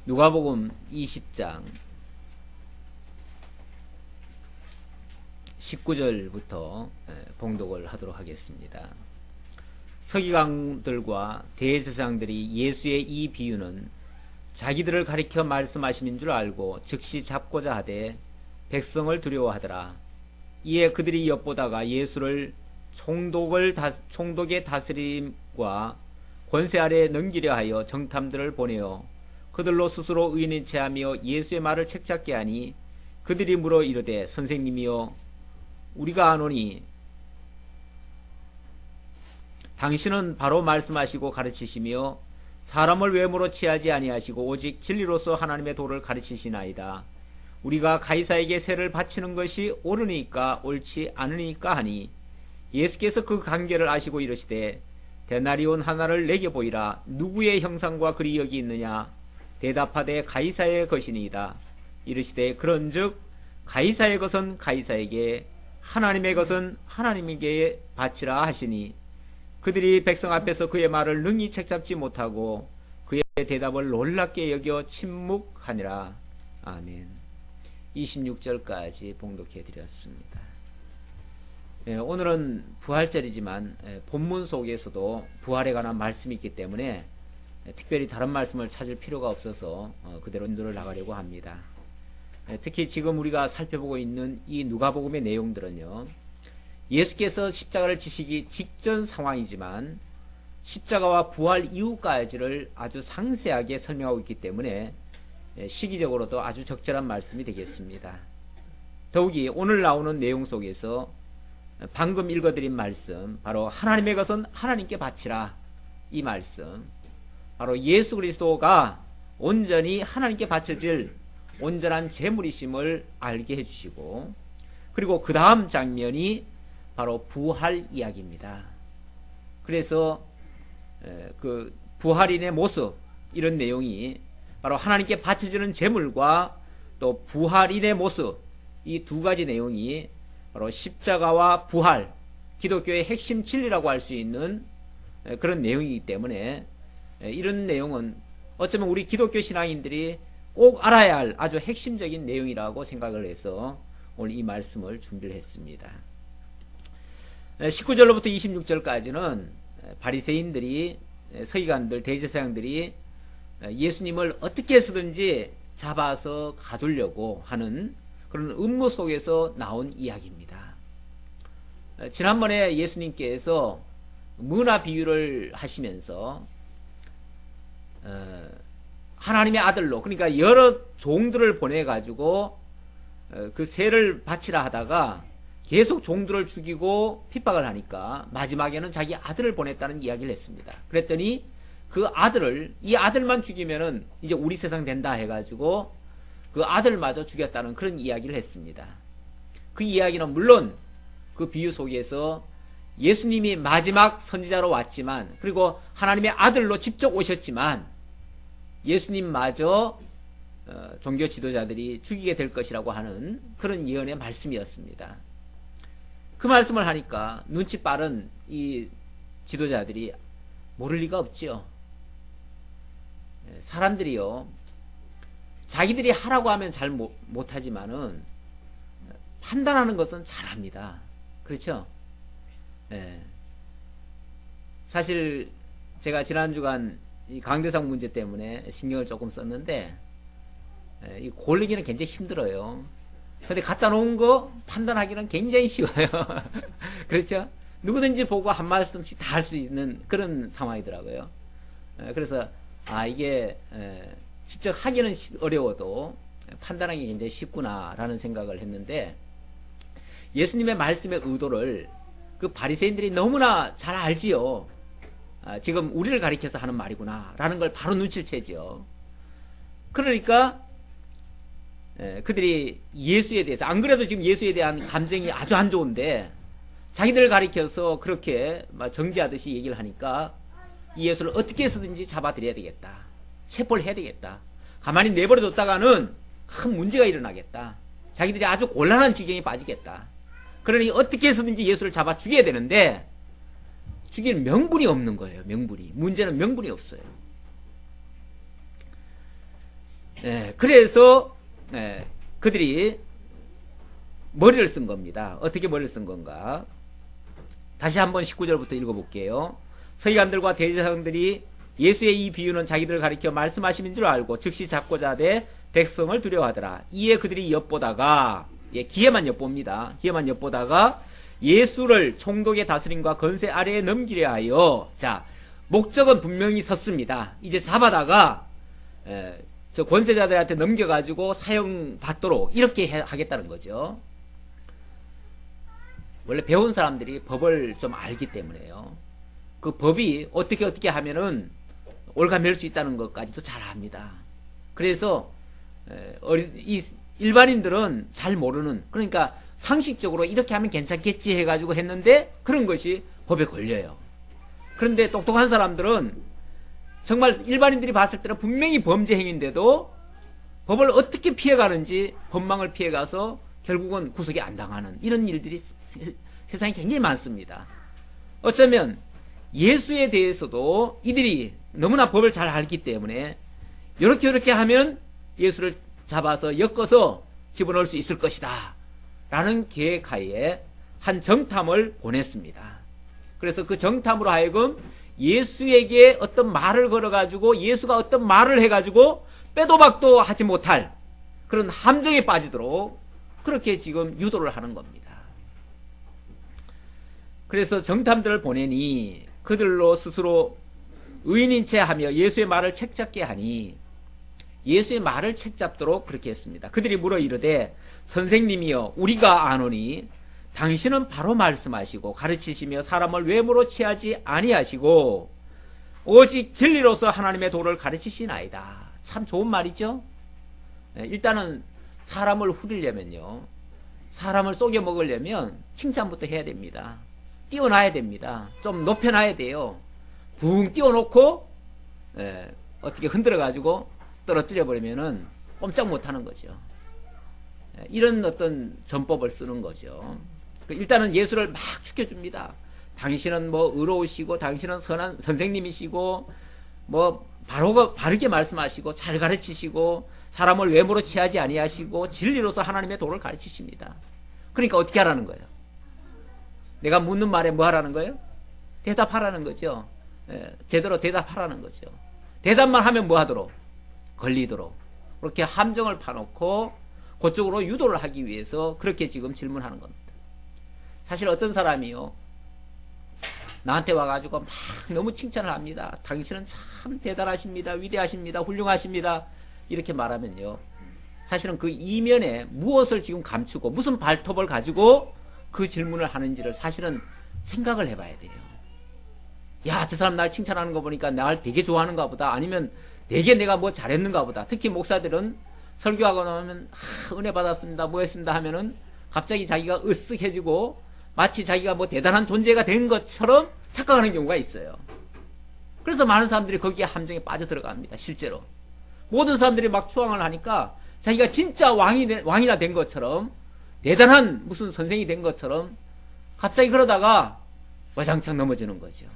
누가복음 20장 19절부터 봉독을 하도록 하겠습니다. 서기관들과 대제사장들이 예수의 이 비유는 자기들을 가리켜 말씀하심인 줄 알고 즉시 잡고자 하되 백성을 두려워하더라. 이에 그들이 엿보다가 예수를 총독의 다스림과 권세 아래 넘기려 하여 정탐들을 보내어 그들로 스스로 의인인 체하며 예수의 말을 책잡게 하니 그들이 물어 이르되 선생님이여 우리가 아노니 당신은 바로 말씀하시고 가르치시며 사람을 외모로 취하지 아니하시고 오직 진리로서 하나님의 도를 가르치시나이다. 우리가 가이사에게 세를 바치는 것이 옳으니까 옳지 않으니까 하니 예수께서 그 관계를 아시고 이르시되 데나리온 하나를 내게 보이라. 누구의 형상과 글이 여기 있느냐? 대답하되 가이사의 것이니이다. 이르시되 그런즉 가이사의 것은 가이사에게 하나님의 것은 하나님에게 바치라 하시니 그들이 백성 앞에서 그의 말을 능히 책잡지 못하고 그의 대답을 놀랍게 여겨 침묵하니라. 아멘. 26절까지 봉독해 드렸습니다. 오늘은 부활절이지만 본문 속에서도 부활에 관한 말씀이 있기 때문에 특별히 다른 말씀을 찾을 필요가 없어서 그대로 인도를 나가려고 합니다. 특히 지금 우리가 살펴보고 있는 이 누가복음의 내용들은요, 예수께서 십자가를 지시기 직전 상황이지만 십자가와 부활 이후까지를 아주 상세하게 설명하고 있기 때문에 시기적으로도 아주 적절한 말씀이 되겠습니다. 더욱이 오늘 나오는 내용 속에서 방금 읽어드린 말씀, 바로 하나님의 것은 하나님께 바치라, 이 말씀, 바로 예수 그리스도가 온전히 하나님께 바쳐질 온전한 제물이심을 알게 해주시고, 그리고 그 다음 장면이 바로 부활 이야기입니다. 그래서 그 부활인의 모습, 이런 내용이 바로 하나님께 바쳐지는 제물과 또 부활인의 모습, 이 두 가지 내용이 바로 십자가와 부활, 기독교의 핵심 진리라고 할 수 있는 그런 내용이기 때문에 이런 내용은 어쩌면 우리 기독교 신앙인들이 꼭 알아야 할 아주 핵심적인 내용이라고 생각을 해서 오늘 이 말씀을 준비를 했습니다. 19절로부터 26절까지는 바리새인들이, 서기관들, 대제사장들이 예수님을 어떻게 해서든지 잡아서 가두려고 하는 그런 음모 속에서 나온 이야기입니다. 지난번에 예수님께서 문화 비유를 하시면서 하나님의 아들로, 그러니까 여러 종들을 보내가지고 그 세를 바치라 하다가 계속 종들을 죽이고 핍박을 하니까 마지막에는 자기 아들을 보냈다는 이야기를 했습니다. 그랬더니 그 아들을, 이 아들만 죽이면은 이제 우리 세상 된다 해가지고 그 아들마저 죽였다는 그런 이야기를 했습니다. 그 이야기는 물론 그 비유 속에서 예수님이 마지막 선지자로 왔지만, 그리고 하나님의 아들로 직접 오셨지만 예수님마저 종교 지도자들이 죽이게 될 것이라고 하는 그런 예언의 말씀이었습니다. 그 말씀을 하니까 눈치 빠른 이 지도자들이 모를 리가 없죠. 사람들이요, 자기들이 하라고 하면 잘 못하지만은 판단하는 것은 잘합니다. 그렇죠? 사실 제가 지난주간 이 강대상 문제 때문에 신경을 조금 썼는데 이 고르기는 굉장히 힘들어요. 근데 갖다 놓은 거 판단하기는 굉장히 쉬워요. 그렇죠? 누구든지 보고 한 말씀씩 다 할 수 있는 그런 상황이더라고요. 그래서 이게 직접 하기는 어려워도 판단하기 굉장히 쉽구나라는 생각을 했는데, 예수님의 말씀의 의도를 그 바리새인들이 너무나 잘 알지요. 지금 우리를 가리켜서 하는 말이구나 라는 걸 바로 눈치를 채죠. 그러니까 그들이 예수에 대해서, 안 그래도 지금 예수에 대한 감정이 아주 안 좋은데 자기들을 가리켜서 그렇게 정지하듯이 얘기를 하니까 이 예수를 어떻게 해서든지 잡아들여야 되겠다, 체포를 해야 되겠다, 가만히 내버려뒀다가는 큰 문제가 일어나겠다, 자기들이 아주 곤란한 지경에 빠지겠다, 그러니 어떻게 해서든지 예수를 잡아 죽여야 되는데 죽일 명분이 없는 거예요. 명분이. 문제는 명분이 없어요. 그래서 그들이 머리를 쓴 겁니다. 어떻게 머리를 쓴 건가? 다시 한번 19절부터 읽어볼게요. 서기관들과 대제사장들이 예수의 이 비유는 자기들을 가리켜 말씀하심인 줄 알고 즉시 잡고자 하되 백성을 두려워하더라. 이에 그들이 엿보다가, 기회만 엿봅니다. 기회만 엿보다가 예수를 총독의 다스림과 건세 아래에 넘기려 하여, 자, 목적은 분명히 섰습니다. 이제 잡아다가 저 권세자들한테 넘겨가지고 사형받도록 이렇게 하겠다는 거죠. 원래 배운 사람들이 법을 좀 알기 때문에요. 그 법이 어떻게 하면은 올가맬 수 있다는 것까지도 잘 압니다. 그래서 이 일반인들은 잘 모르는, 그러니까 상식적으로 이렇게 하면 괜찮겠지 해가지고 했는데 그런 것이 법에 걸려요. 그런데 똑똑한 사람들은 정말 일반인들이 봤을 때는 분명히 범죄 행위인데도 법을 어떻게 피해가는지, 법망을 피해가서 결국은 구속이 안 당하는 이런 일들이 세상에 굉장히 많습니다. 어쩌면 예수에 대해서도 이들이 너무나 법을 잘 알기 때문에 이렇게 하면 예수를 잡아서 엮어서 집어넣을 수 있을 것이다 라는 계획하에 한 정탐을 보냈습니다. 그래서 그 정탐으로 하여금 예수에게 어떤 말을 걸어가지고 예수가 어떤 말을 해가지고 빼도 박도 하지 못할 그런 함정에 빠지도록 그렇게 지금 유도를 하는 겁니다. 그래서 정탐들을 보내니 그들로 스스로 의인인 채 하며 예수의 말을 책잡게 하니, 예수의 말을 책잡도록 그렇게 했습니다. 그들이 물어 이르되 선생님이여 우리가 아노니 당신은 바로 말씀하시고 가르치시며 사람을 외모로 취하지 아니하시고 오직 진리로서 하나님의 도를 가르치시나이다. 참 좋은 말이죠. 일단은 사람을 후리려면요, 사람을 속여 먹으려면 칭찬부터 해야 됩니다. 띄워놔야 됩니다. 좀 높여놔야 돼요. 붕 띄워놓고 어떻게 흔들어가지고 떨어뜨려 버리면은 꼼짝 못하는 거죠. 이런 어떤 전법을 쓰는 거죠. 일단은 예수를 막 시켜줍니다. 당신은 뭐 의로우시고 당신은 선한 선생님이시고 뭐 바르게 말씀하시고 잘 가르치시고 사람을 외모로 취하지 아니하시고 진리로서 하나님의 도를 가르치십니다. 그러니까 어떻게 하라는 거예요? 내가 묻는 말에 뭐 하라는 거예요? 대답하라는 거죠. 제대로 대답하라는 거죠. 대답만 하면 뭐 하도록? 걸리도록. 그렇게 함정을 파놓고 그쪽으로 유도를 하기 위해서 그렇게 지금 질문하는 겁니다. 사실 어떤 사람이요, 나한테 와가지고 막 너무 칭찬을 합니다. 당신은 참 대단하십니다. 위대하십니다. 훌륭하십니다. 이렇게 말하면요, 사실은 그 이면에 무엇을 지금 감추고 무슨 발톱을 가지고 그 질문을 하는지를 사실은 생각을 해봐야 돼요. 야, 저 사람 날 칭찬하는 거 보니까 날 되게 좋아하는가 보다, 아니면 되게 내가 뭐 잘했는가 보다. 특히 목사들은 설교하고 나면 은혜 받았습니다, 뭐 했습니다 하면은 갑자기 자기가 으쓱해지고 마치 자기가 뭐 대단한 존재가 된 것처럼 착각하는 경우가 있어요. 그래서 많은 사람들이 거기에 함정에 빠져 들어갑니다. 실제로 모든 사람들이 막 추앙을 하니까 자기가 진짜 왕이나 된 것처럼, 대단한 무슨 선생이 된 것처럼 갑자기 그러다가 와장창 넘어지는 거죠.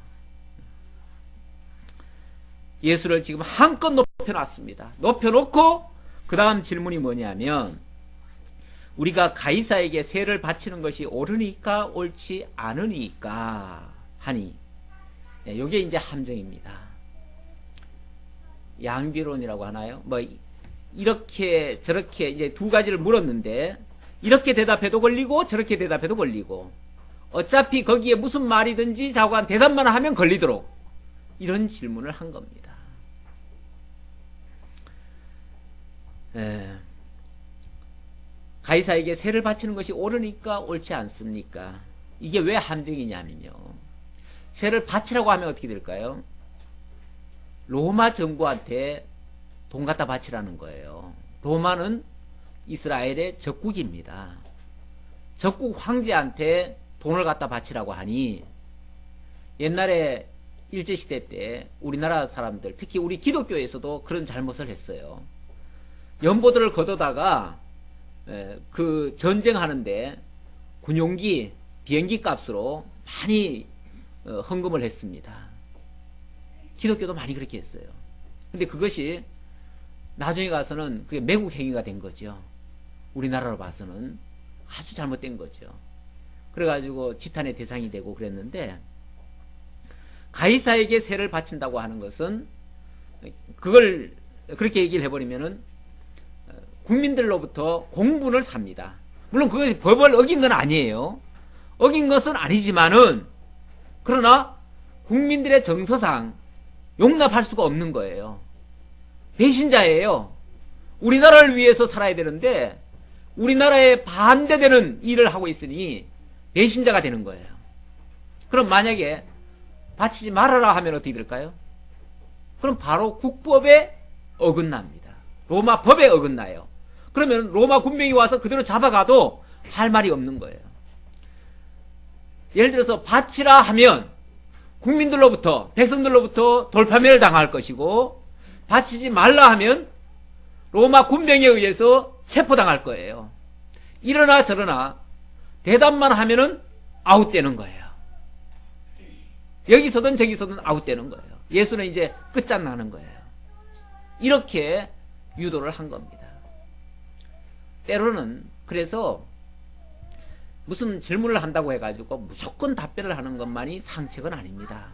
예수를 지금 한껏 높여놨습니다. 높여놓고 그 다음 질문이 뭐냐면, 우리가 가이사에게 세를 바치는 것이 옳으니까 옳지 않으니까 하니, 이게 이제 함정입니다. 양비론이라고 하나요? 뭐 이렇게 저렇게 이제 두 가지를 물었는데 이렇게 대답해도 걸리고 저렇게 대답해도 걸리고, 어차피 거기에 무슨 말이든지 자고한 대답만 하면 걸리도록 이런 질문을 한 겁니다. 가이사에게 세를 바치는 것이 옳으니까 옳지 않습니까? 이게 왜 함정이냐면요, 세를 바치라고 하면 어떻게 될까요? 로마 정부한테 돈 갖다 바치라는 거예요. 로마는 이스라엘의 적국입니다. 적국 황제한테 돈을 갖다 바치라고 하니, 옛날에 일제시대 때 우리나라 사람들, 특히 우리 기독교에서도 그런 잘못을 했어요. 연보들을 걷어다가 그 전쟁하는데 군용기, 비행기 값으로 많이 헌금을 했습니다. 기독교도 많이 그렇게 했어요. 근데 그것이 나중에 가서는 그게 매국 행위가 된 거죠. 우리나라로 봐서는 아주 잘못된 거죠. 그래가지고 지탄의 대상이 되고 그랬는데, 가이사에게 세를 바친다고 하는 것은 그걸 그렇게 얘기를 해버리면은 국민들로부터 공분을 삽니다. 물론 그것이 법을 어긴 건 아니에요. 어긴 것은 아니지만은, 그러나 국민들의 정서상 용납할 수가 없는 거예요. 배신자예요. 우리나라를 위해서 살아야 되는데 우리나라에 반대되는 일을 하고 있으니 배신자가 되는 거예요. 그럼 만약에 바치지 말아라 하면 어떻게 될까요? 그럼 바로 국법에 어긋납니다. 로마 법에 어긋나요. 그러면 로마 군병이 와서 그대로 잡아가도 할 말이 없는 거예요. 예를 들어서 바치라 하면 국민들로부터, 백성들로부터 돌파면을 당할 것이고, 바치지 말라 하면 로마 군병에 의해서 체포당할 거예요. 이러나 저러나 대답만 하면은 아웃되는 거예요. 여기서든 저기서든 아웃되는 거예요. 예수는 이제 끝장나는 거예요. 이렇게 유도를 한 겁니다. 때로는 그래서 무슨 질문을 한다고 해가지고 무조건 답변을 하는 것만이 상책은 아닙니다.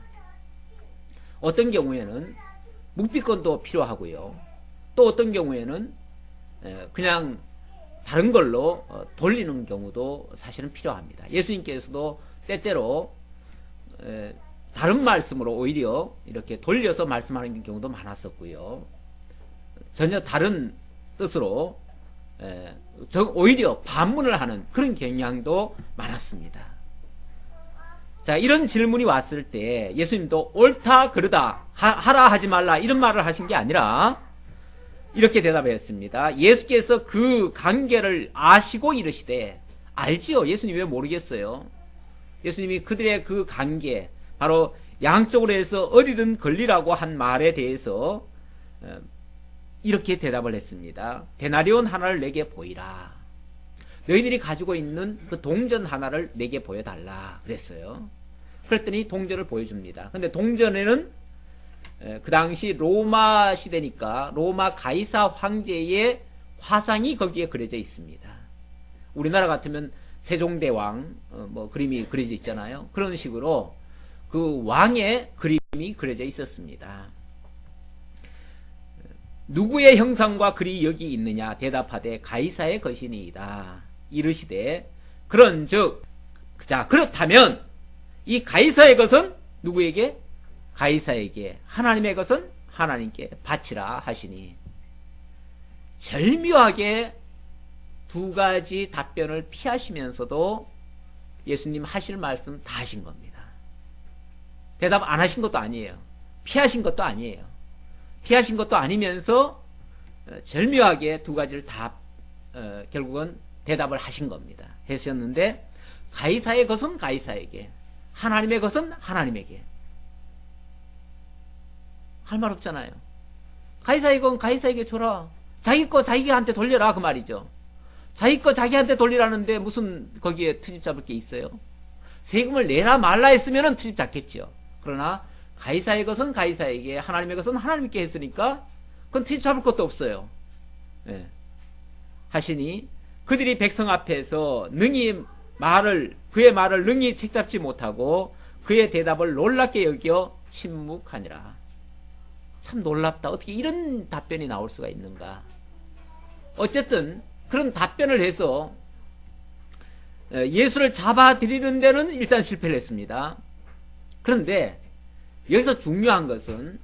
어떤 경우에는 묵비권도 필요하고요. 또 어떤 경우에는 그냥 다른 걸로 돌리는 경우도 사실은 필요합니다. 예수님께서도 때때로 다른 말씀으로 오히려 이렇게 돌려서 말씀하는 경우도 많았었고요. 전혀 다른 뜻으로 오히려 반문을 하는 그런 경향도 많았습니다. 자, 이런 질문이 왔을 때 예수님도 옳다 그르다 하라 하지 말라 이런 말을 하신 게 아니라 이렇게 대답했습니다. 예수께서 그 관계를 아시고 이르시되, 알지요? 예수님이 왜 모르겠어요? 예수님이 그들의 그 관계, 바로 양쪽으로 해서 어디든 걸리라고 한 말에 대해서 이렇게 대답을 했습니다. 데나리온 하나를 내게 보이라. 너희들이 가지고 있는 그 동전 하나를 내게 보여달라 그랬어요. 그랬더니 동전을 보여줍니다. 근데 동전에는 그 당시 로마 시대니까 로마 가이사 황제의 화상이 거기에 그려져 있습니다. 우리나라 같으면 세종대왕 뭐 그림이 그려져 있잖아요. 그런 식으로 그 왕의 그림이 그려져 있었습니다. 누구의 형상과 글이 여기 있느냐 대답하되 가이사의 것이니이다. 이르시되 그런즉, 자, 그렇다면 이 가이사의 것은 누구에게? 가이사에게, 하나님의 것은 하나님께 바치라 하시니, 절묘하게 두 가지 답변을 피하시면서도 예수님 하실 말씀 다 하신 겁니다. 대답 안 하신 것도 아니에요. 피하신 것도 아니에요. 피하신 것도 아니면서 절묘하게 두 가지를 다 결국은 대답을 하신 겁니다. 하셨는데, 가이사의 것은 가이사에게, 하나님의 것은 하나님에게. 할 말 없잖아요. 가이사의 건 가이사에게 줘라. 자기 거 자기한테 돌려라 그 말이죠. 자기 거 자기한테 돌리라는데 무슨 거기에 트집 잡을 게 있어요? 세금을 내라 말라 했으면 트집 잡겠죠. 그러나 가이사의 것은 가이사에게, 하나님의 것은 하나님께 했으니까 그건 트집 잡을 것도 없어요. 네. 하시니 그들이 백성 앞에서 그의 말을 능히 책잡지 못하고 그의 대답을 놀랍게 여겨 침묵하니라. 참 놀랍다. 어떻게 이런 답변이 나올 수가 있는가. 어쨌든 그런 답변을 해서 예수를 잡아들이는 데는 일단 실패를 했습니다. 그런데 여기서 중요한 것은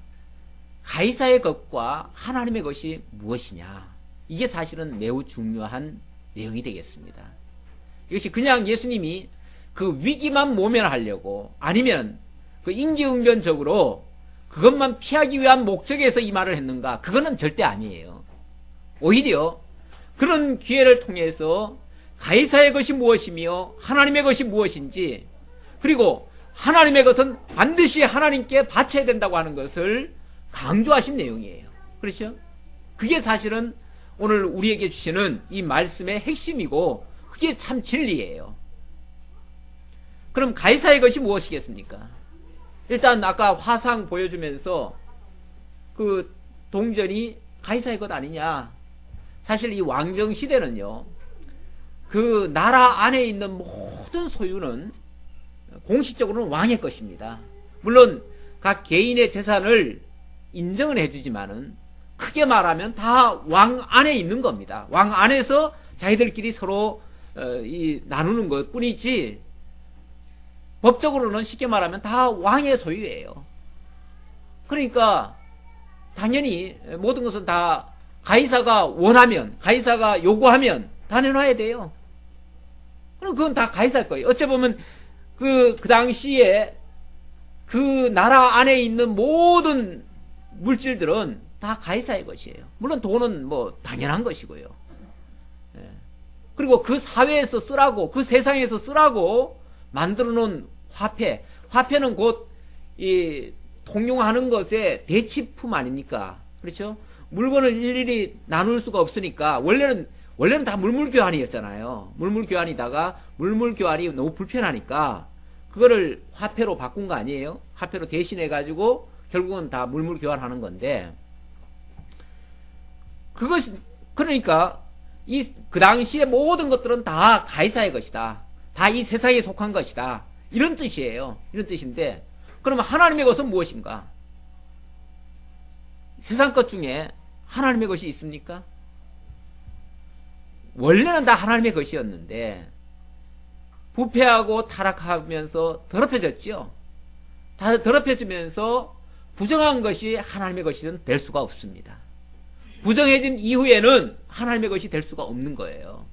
가이사의 것과 하나님의 것이 무엇이냐, 이게 사실은 매우 중요한 내용이 되겠습니다. 이것이 그냥 예수님이 그 위기만 모면하려고, 아니면 그 임기응변적으로 그것만 피하기 위한 목적에서 이 말을 했는가, 그거는 절대 아니에요. 오히려 그런 기회를 통해서 가이사의 것이 무엇이며 하나님의 것이 무엇인지, 그리고 하나님의 것은 반드시 하나님께 바쳐야 된다고 하는 것을 강조하신 내용이에요. 그렇죠? 그게 사실은 오늘 우리에게 주시는 이 말씀의 핵심이고 그게 참 진리예요. 그럼 가이사의 것이 무엇이겠습니까? 일단 아까 화상 보여주면서 그 동전이 가이사의 것 아니냐. 사실 이 왕정 시대는요, 그 나라 안에 있는 모든 소유는 공식적으로는 왕의 것입니다. 물론 각 개인의 재산을 인정을 해주지만은 크게 말하면 다 왕 안에 있는 겁니다. 왕 안에서 자기들끼리 서로 나누는 것 뿐이지, 법적으로는 쉽게 말하면 다 왕의 소유예요. 그러니까 당연히 모든 것은 다 가이사가 원하면, 가이사가 요구하면 다 내놔야 돼요. 그럼 그건 다 가이사일 거예요. 어째 보면 그 당시에 그 나라 안에 있는 모든 물질들은 다 가이사의 것이에요. 물론 돈은 뭐 당연한 것이고요. 그리고 그 사회에서 쓰라고, 그 세상에서 쓰라고 만들어 놓은 화폐, 화폐는 곧 이 통용하는 것의 대치품 아닙니까? 그렇죠? 물건을 일일이 나눌 수가 없으니까 원래는 다 물물교환이었잖아요. 물물교환이다가 물물교환이 너무 불편하니까 그거를 화폐로 바꾼 거 아니에요? 화폐로 대신해 가지고 결국은 다 물물교환하는 건데, 그것이 그러니까 그 당시의 모든 것들은 다 가이사의 것이다. 다 이 세상에 속한 것이다. 이런 뜻이에요. 이런 뜻인데, 그러면 하나님의 것은 무엇인가? 세상 것 중에 하나님의 것이 있습니까? 원래는 다 하나님의 것이었는데 부패하고 타락하면서 더럽혀졌죠. 다 더럽혀지면서 부정한 것이 하나님의 것이 될 수가 없습니다. 부정해진 이후에는 하나님의 것이 될 수가 없는 거예요.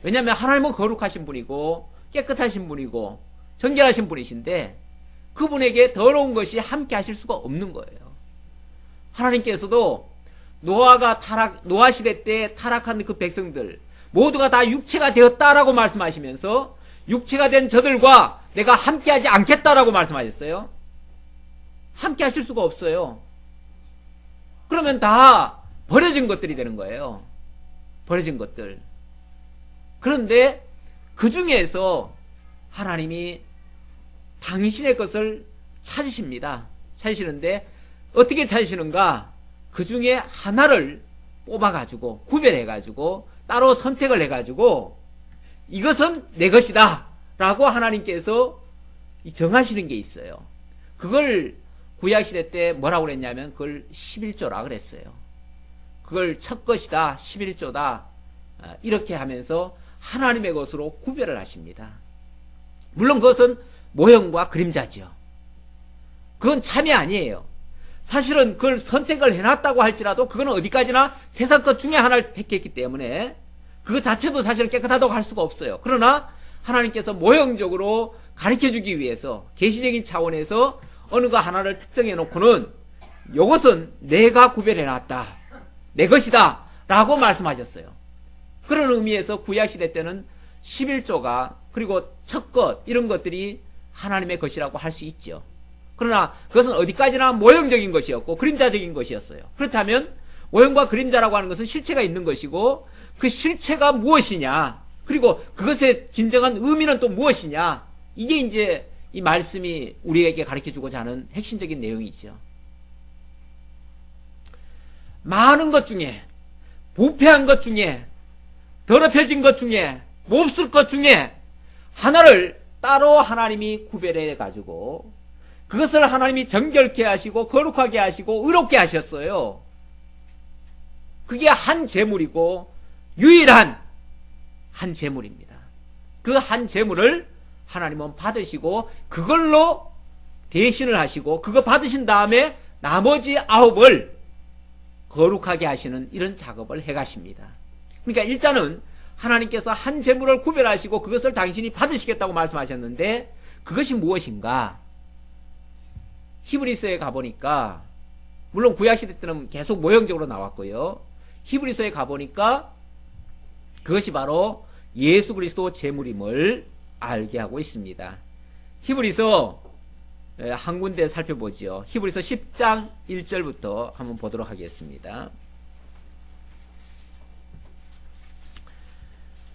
왜냐하면 하나님은 거룩하신 분이고 깨끗하신 분이고 정결하신 분이신데 그분에게 더러운 것이 함께 하실 수가 없는 거예요. 하나님께서도 노아 시대 때 타락한 그 백성들 모두가 다 육체가 되었다라고 말씀하시면서 육체가 된 저들과 내가 함께하지 않겠다라고 말씀하셨어요. 함께 하실 수가 없어요. 그러면 다 버려진 것들이 되는 거예요. 버려진 것들. 그런데 그 중에서 하나님이 당신의 것을 찾으십니다. 찾으시는데 어떻게 찾으시는가? 그 중에 하나를 뽑아가지고 구별해가지고 따로 선택을 해가지고 이것은 내 것이다 라고 하나님께서 정하시는 게 있어요. 그걸 구약시대 때 뭐라고 그랬냐면 그걸 11조라 그랬어요. 그걸 첫 것이다, 11조다 이렇게 하면서 하나님의 것으로 구별을 하십니다. 물론 그것은 모형과 그림자죠. 그건 참이 아니에요. 사실은 그걸 선택을 해놨다고 할지라도 그거는 어디까지나 세상 것 중에 하나를 택했기 때문에 그것 자체도 사실 깨끗하다고 할 수가 없어요. 그러나 하나님께서 모형적으로 가르쳐주기 위해서 계시적인 차원에서 어느 거 하나를 특정해 놓고는 이것은 내가 구별해놨다, 내 것이다 라고 말씀하셨어요. 그런 의미에서 구약시대 때는 11조가 그리고 첫 것 이런 것들이 하나님의 것이라고 할 수 있죠. 그러나 그것은 어디까지나 모형적인 것이었고 그림자적인 것이었어요. 그렇다면 모형과 그림자라고 하는 것은 실체가 있는 것이고 그 실체가 무엇이냐, 그리고 그것의 진정한 의미는 또 무엇이냐, 이게 이제 이 말씀이 우리에게 가르쳐주고자 하는 핵심적인 내용이죠. 많은 것 중에, 부패한 것 중에, 더럽혀진 것 중에, 몹쓸 것 중에 하나를 따로 하나님이 구별해 가지고 그것을 하나님이 정결케 하시고 거룩하게 하시고 의롭게 하셨어요. 그게 한 제물이고 유일한 한 제물입니다. 그 한 제물을 하나님은 받으시고 그걸로 대신을 하시고 그거 받으신 다음에 나머지 9을 거룩하게 하시는 이런 작업을 해가십니다. 그러니까 일단은 하나님께서 한 제물을 구별하시고 그것을 당신이 받으시겠다고 말씀하셨는데 그것이 무엇인가? 히브리서에 가보니까, 물론 구약시대 때는 계속 모형적으로 나왔고요. 히브리서에 가보니까 그것이 바로 예수 그리스도 제물임을 알게 하고 있습니다. 히브리서 한 군데 살펴보죠. 히브리서 10장 1절부터 한번 보도록 하겠습니다.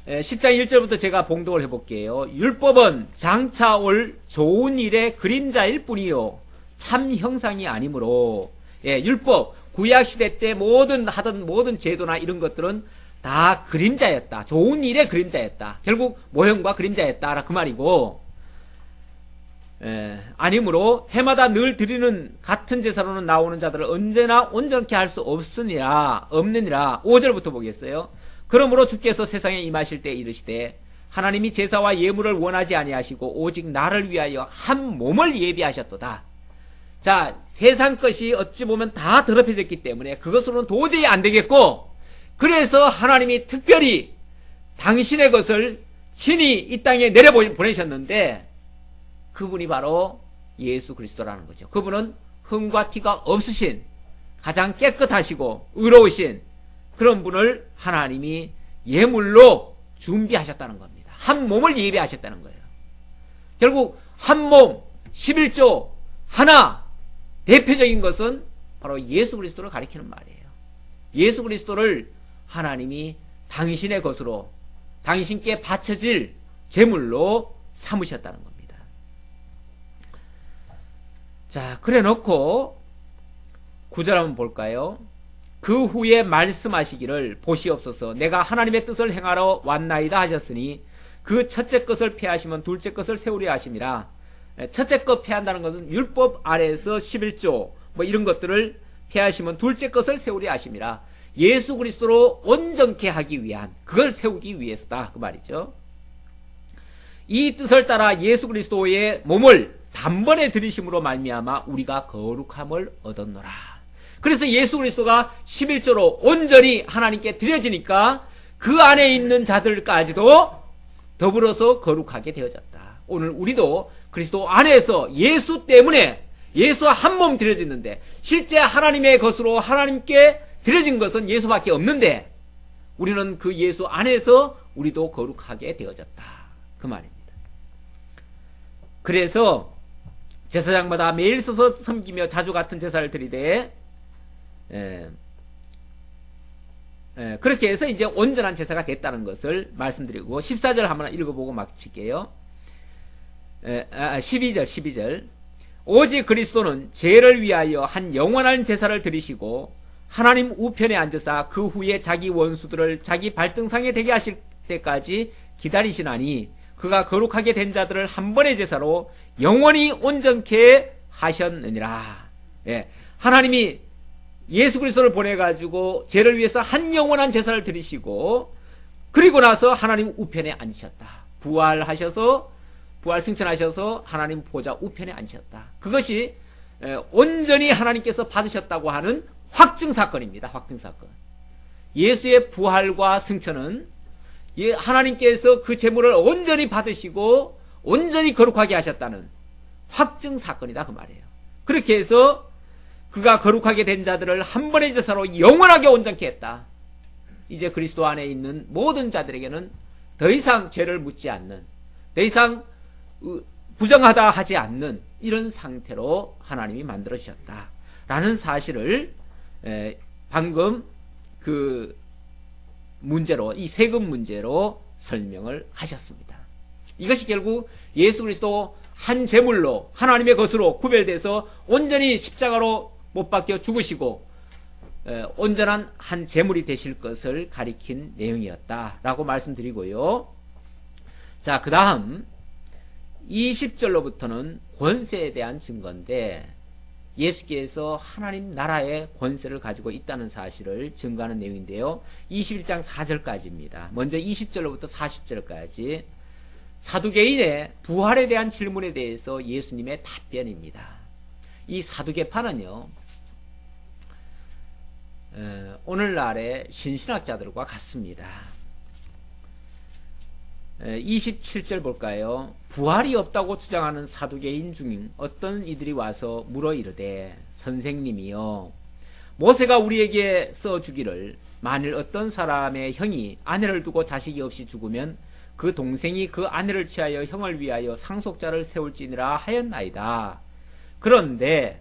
10장 1절부터 제가 봉독을 해볼게요. 율법은 장차 올 좋은 일의 그림자일 뿐이요 참 형상이 아니므로, 율법, 구약시대 때 하던 모든 제도나 이런 것들은 다 그림자였다. 좋은 일의 그림자였다. 결국 모형과 그림자였다. 그 말이고, 아니므로 해마다 늘 드리는 같은 제사로는 나오는 자들을 언제나 온전케 할 수 없느니라. 5절부터 보겠어요. 그러므로 주께서 세상에 임하실 때 이르시되 하나님이 제사와 예물을 원하지 아니하시고 오직 나를 위하여 한 몸을 예비하셨도다. 자, 세상 것이 어찌 보면 다 더럽혀졌기 때문에 그것으로는 도저히 안 되겠고, 그래서 하나님이 특별히 당신의 것을 친히 이 땅에 내려보내셨는데, 그분이 바로 예수 그리스도라는 거죠. 그분은 흠과 티가 없으신, 가장 깨끗하시고 의로우신 그런 분을 하나님이 예물로 준비하셨다는 겁니다. 한 몸을 예비하셨다는 거예요. 결국 한 몸, 11조 하나, 대표적인 것은 바로 예수 그리스도를 가리키는 말이에요. 예수 그리스도를 하나님이 당신의 것으로, 당신께 바쳐질 제물로 삼으셨다는 겁니다. 자, 그래 놓고 9절 한번 볼까요? 그 후에 말씀하시기를 보시옵소서 내가 하나님의 뜻을 행하러 왔나이다 하셨으니 그 첫째 것을 폐하시면 둘째 것을 세우려 하심이라. 첫째 것 폐한다는 것은 율법 아래에서 11조 뭐 이런 것들을 폐하시면 둘째 것을 세우려 하심이라. 예수 그리스도로 온전케 하기 위한, 그걸 세우기 위해서다 그 말이죠. 이 뜻을 따라 예수 그리스도의 몸을 단번에 들이심으로 말미암아 우리가 거룩함을 얻었노라. 그래서 예수 그리스도가 11조로 온전히 하나님께 드려지니까 그 안에 있는 자들까지도 더불어서 거룩하게 되어졌다. 오늘 우리도 그리스도 안에서 예수 때문에, 예수 한 몸 드려졌는데 실제 하나님의 것으로 하나님께 드려진 것은 예수밖에 없는데 우리는 그 예수 안에서 우리도 거룩하게 되어졌다 그 말입니다. 그래서 제사장마다 매일 서서 섬기며 자주 같은 제사를 드리되 그렇게 해서 이제 온전한 제사가 됐다는 것을 말씀드리고, 14절 한번 읽어보고 마칠게요. 12절 오직 그리스도는 죄를 위하여 한 영원한 제사를 드리시고 하나님 우편에 앉으사 그 후에 자기 원수들을 자기 발등상에 되게 하실 때까지 기다리시나니 그가 거룩하게 된 자들을 한 번의 제사로 영원히 온전케 하셨느니라. 하나님이 예수 그리스도를 보내가지고 죄를 위해서 한 영원한 제사를 드리시고, 그리고 나서 하나님 우편에 앉으셨다. 부활하셔서, 부활 승천하셔서 하나님 보좌 우편에 앉으셨다. 그것이 온전히 하나님께서 받으셨다고 하는 확증사건입니다. 확증사건. 예수의 부활과 승천은 하나님께서 그 제물을 온전히 받으시고 온전히 거룩하게 하셨다는 확증사건이다 그 말이에요. 그렇게 해서 그가 거룩하게 된 자들을 한 번의 제사로 영원하게 온전케 했다. 이제 그리스도 안에 있는 모든 자들에게는 더 이상 죄를 묻지 않는, 더 이상 부정하다 하지 않는 이런 상태로 하나님이 만들어주셨다 라는 사실을 방금 그 문제로, 이 세금 문제로 설명을 하셨습니다. 이것이 결국 예수 그리스도 한 제물로 하나님의 것으로 구별돼서 온전히 십자가로 못 박혀 죽으시고 온전한 한 제물이 되실 것을 가리킨 내용이었다라고 말씀드리고요. 자, 그 다음 20절로부터는 권세에 대한 증거인데, 예수께서 하나님 나라의 권세를 가지고 있다는 사실을 증거하는 내용인데요. 21장 4절까지입니다. 먼저 20절로부터 40절까지 사두개인의 부활에 대한 질문에 대해서 예수님의 답변입니다. 이 사두개파는요, 오늘날의 신신학자들과 같습니다. 27절 볼까요? 부활이 없다고 주장하는 사두개인 중 어떤 이들이 와서 물어 이르되 선생님이여, 모세가 우리에게 써주기를 만일 어떤 사람의 형이 아내를 두고 자식이 없이 죽으면 그 동생이 그 아내를 취하여 형을 위하여 상속자를 세울지니라 하였나이다. 그런데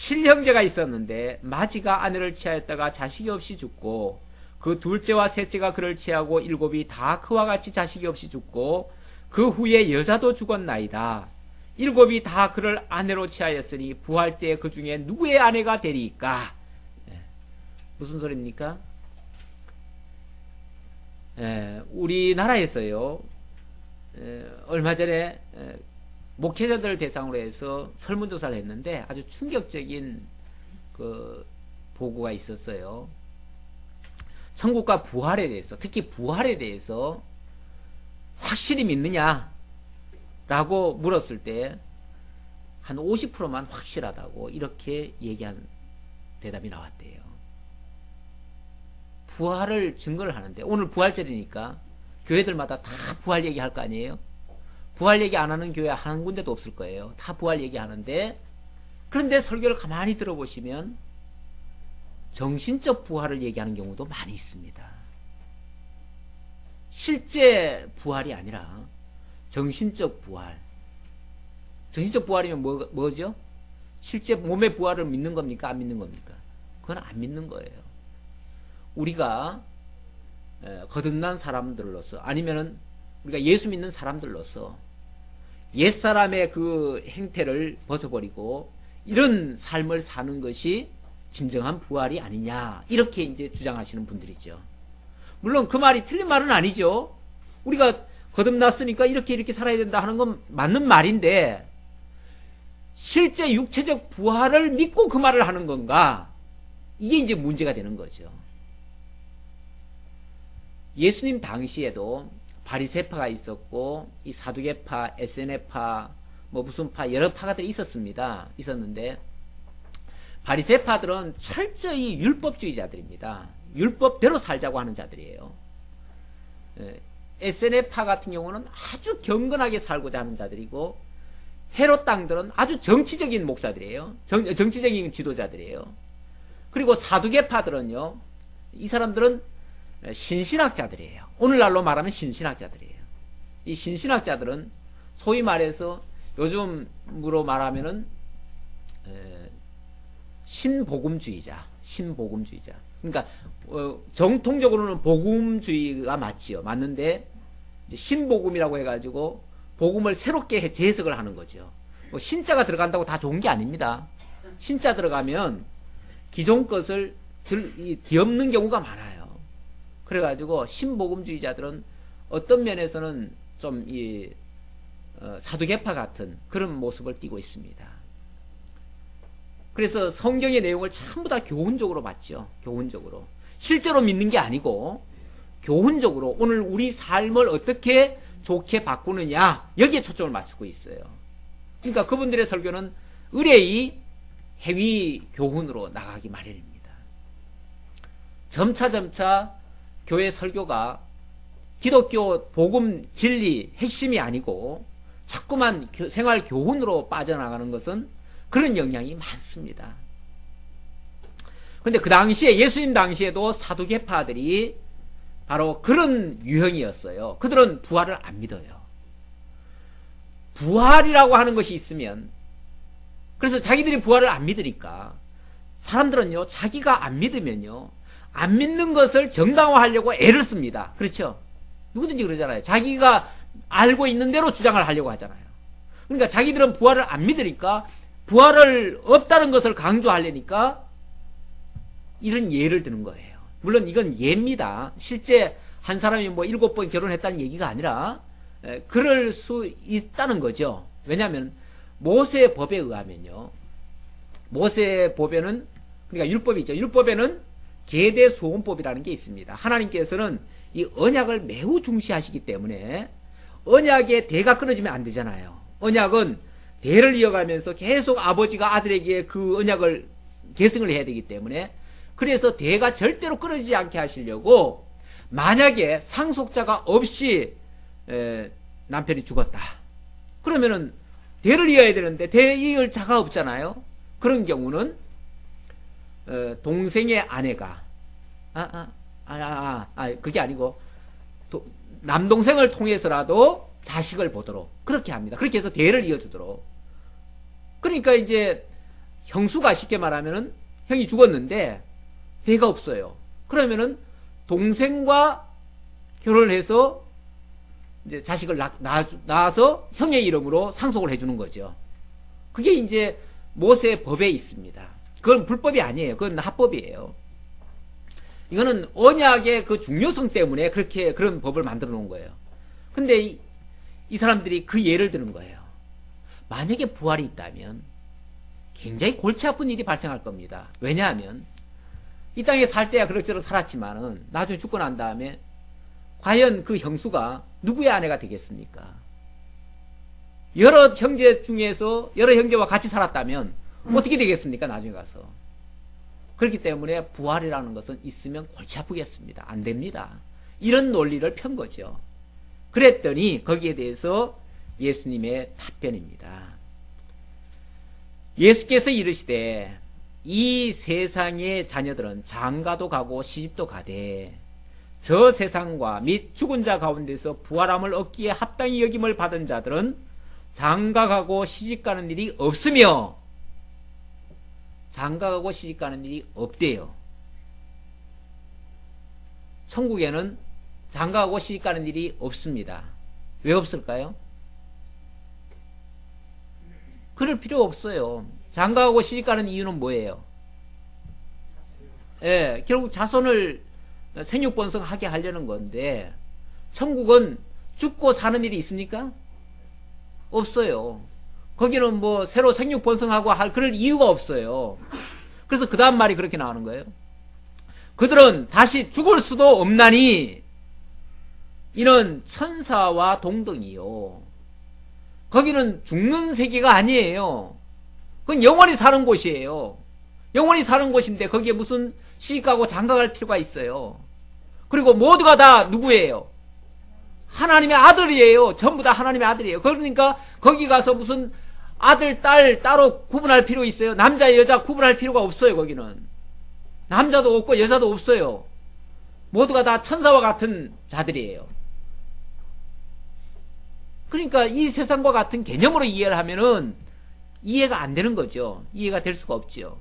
7형제가 있었는데 마지가 아내를 취하였다가 자식이 없이 죽고 그 둘째와 셋째가 그를 취하고 7이 다 그와 같이 자식이 없이 죽고 그 후에 여자도 죽었나이다. 7이 다 그를 아내로 취하였으니 부활 때 그 중에 누구의 아내가 되리까? 무슨 소리입니까? 우리나라에서요, 얼마 전에 목회자들 대상으로 해서 설문조사를 했는데 아주 충격적인 그 보고가 있었어요. 천국과 부활에 대해서, 특히 부활에 대해서 확실히 믿느냐 라고 물었을 때 한 50%만 확실하다고 이렇게 얘기한 대답이 나왔대요. 부활을 증거를 하는데, 오늘 부활절이니까 교회들마다 다 부활 얘기할 거 아니에요? 부활 얘기 안 하는 교회 한 군데도 없을 거예요. 다 부활 얘기하는데, 그런데 설교를 가만히 들어보시면 정신적 부활을 얘기하는 경우도 많이 있습니다. 실제 부활이 아니라 정신적 부활. 정신적 부활이면 뭐죠? 실제 몸의 부활을 믿는 겁니까? 안 믿는 겁니까? 그건 안 믿는 거예요. 우리가 거듭난 사람들로서, 아니면은 우리가 예수 믿는 사람들로서 옛사람의 그 행태를 벗어버리고 이런 삶을 사는 것이 진정한 부활이 아니냐, 이렇게 이제 주장하시는 분들이죠. 물론 그 말이 틀린 말은 아니죠. 우리가 거듭났으니까 이렇게 살아야 된다 하는 건 맞는 말인데, 실제 육체적 부활을 믿고 그 말을 하는 건가? 이게 이제 문제가 되는 거죠. 예수님 당시에도 바리새파가 있었고, 이 사두개파, 에세네파, 뭐 무슨 파, 여러 파가들이 있었는데, 바리새파들은 철저히 율법주의자들입니다. 율법대로 살자고 하는 자들이에요. 에세네파 같은 경우는 아주 경건하게 살고자 하는 자들이고, 헤롯 당들은 아주 정치적인 목사들이에요. 정치적인 지도자들이에요. 그리고 사두개파들은요, 이 사람들은 신신학자들이에요. 오늘날로 말하면 신신학자들이에요. 이 신신학자들은 소위 말해서 요즘으로 말하면은 신복음주의자. 그러니까 정통적으로는 복음주의가 맞지요. 맞는데 신복음이라고 해가지고 복음을 새롭게 재해석을 하는 거죠. 뭐 신자가 들어간다고 다 좋은 게 아닙니다. 신자 들어가면 기존 것을 뒤엎는 경우가 많아요. 그래가지고 신복음주의자들은 어떤 면에서는 좀 사두개파 같은 그런 모습을 띠고 있습니다. 그래서 성경의 내용을 전부 다 교훈적으로 봤죠. 교훈적으로. 실제로 믿는 게 아니고 교훈적으로 오늘 우리 삶을 어떻게 좋게 바꾸느냐, 여기에 초점을 맞추고 있어요. 그러니까 그분들의 설교는 의뢰의 행위 교훈으로 나가기 마련입니다. 점차 교회 설교가 기독교 복음 진리 핵심이 아니고 자꾸만 생활 교훈으로 빠져나가는 것은 그런 영향이 많습니다. 그런데 그 당시에, 예수님 당시에도 사두개파들이 바로 그런 유형이었어요. 그들은 부활을 안 믿어요. 부활이라고 하는 것이 있으면, 그래서 자기들이 부활을 안 믿으니까 사람들은요, 자기가 안 믿으면요, 안 믿는 것을 정당화하려고 애를 씁니다. 그렇죠? 누구든지 그러잖아요. 자기가 알고 있는 대로 주장을 하려고 하잖아요. 그러니까 자기들은 부활을 안 믿으니까, 부활을 없다는 것을 강조하려니까 이런 예를 드는 거예요. 물론 이건 예입니다. 실제 한 사람이 뭐 7번 결혼했다는 얘기가 아니라 그럴 수 있다는 거죠. 왜냐하면 모세의 법에 의하면요, 모세의 법에는, 그러니까 율법이죠. 율법에는 계대소원법이라는 게 있습니다. 하나님께서는 이 언약을 매우 중시하시기 때문에 언약의 대가 끊어지면 안 되잖아요. 언약은 대를 이어가면서 계속 아버지가 아들에게 그 언약을 계승을 해야 되기 때문에, 그래서 대가 절대로 끊어지지 않게 하시려고, 만약에 상속자가 없이 남편이 죽었다, 그러면은 대를 이어야 되는데 대 이을 자가 없잖아요. 그런 경우는 동생의 아내가 그게 아니고 남동생을 통해서라도 자식을 보도록 그렇게 합니다. 그렇게 해서 대를 이어주도록. 그러니까 이제 형수가 쉽게 말하면은 형이 죽었는데 대가 없어요. 그러면은 동생과 결혼을 해서 이제 자식을 낳아서 형의 이름으로 상속을 해주는 거죠. 그게 이제 모세의 법에 있습니다. 그건 불법이 아니에요. 그건 합법이에요. 이거는 언약의 그 중요성 때문에 그렇게 그런 법을 만들어 놓은 거예요. 근데 이 사람들이 그 예를 드는 거예요. 만약에 부활이 있다면 굉장히 골치 아픈 일이 발생할 겁니다. 왜냐하면 이 땅에 살 때야 그럭저럭 살았지만은 나중에 죽고 난 다음에 과연 그 형수가 누구의 아내가 되겠습니까? 여러 형제 중에서 여러 형제와 같이 살았다면 어떻게 되겠습니까? 나중에 가서. 그렇기 때문에 부활이라는 것은 있으면 골치 아프겠습니다. 안 됩니다. 이런 논리를 편 거죠. 그랬더니 거기에 대해서 예수님의 답변입니다. 예수께서 이르시되 이 세상의 자녀들은 장가도 가고 시집도 가되 저 세상과 및 죽은 자 가운데서 부활함을 얻기에 합당히 여김을 받은 자들은 장가가고 시집가는 일이 없으며 장가가고 시집가는 일이 없대요. 천국에는 장가가고 시집가는 일이 없습니다. 왜 없을까요? 그럴 필요 없어요. 장가가고 시집가는 이유는 뭐예요? 예, 결국 자손을 생육번성하게 하려는 건데 천국은 죽고 사는 일이 있습니까? 없어요. 거기는 뭐 새로 생육번성하고 할 그럴 이유가 없어요. 그래서 그 다음 말이 그렇게 나오는 거예요. 그들은 다시 죽을 수도 없나니 이는 천사와 동등이요. 거기는 죽는 세계가 아니에요. 그건 영원히 사는 곳이에요. 영원히 사는 곳인데 거기에 무슨 시집가고 장가갈 필요가 있어요. 그리고 모두가 다 누구예요? 하나님의 아들이에요. 전부 다 하나님의 아들이에요. 그러니까 거기 가서 무슨 아들, 딸 따로 구분할 필요 있어요? 남자, 여자 구분할 필요가 없어요. 거기는 남자도 없고 여자도 없어요. 모두가 다 천사와 같은 자들이에요. 그러니까 이 세상과 같은 개념으로 이해를 하면은 이해가 안 되는 거죠. 이해가 될 수가 없죠.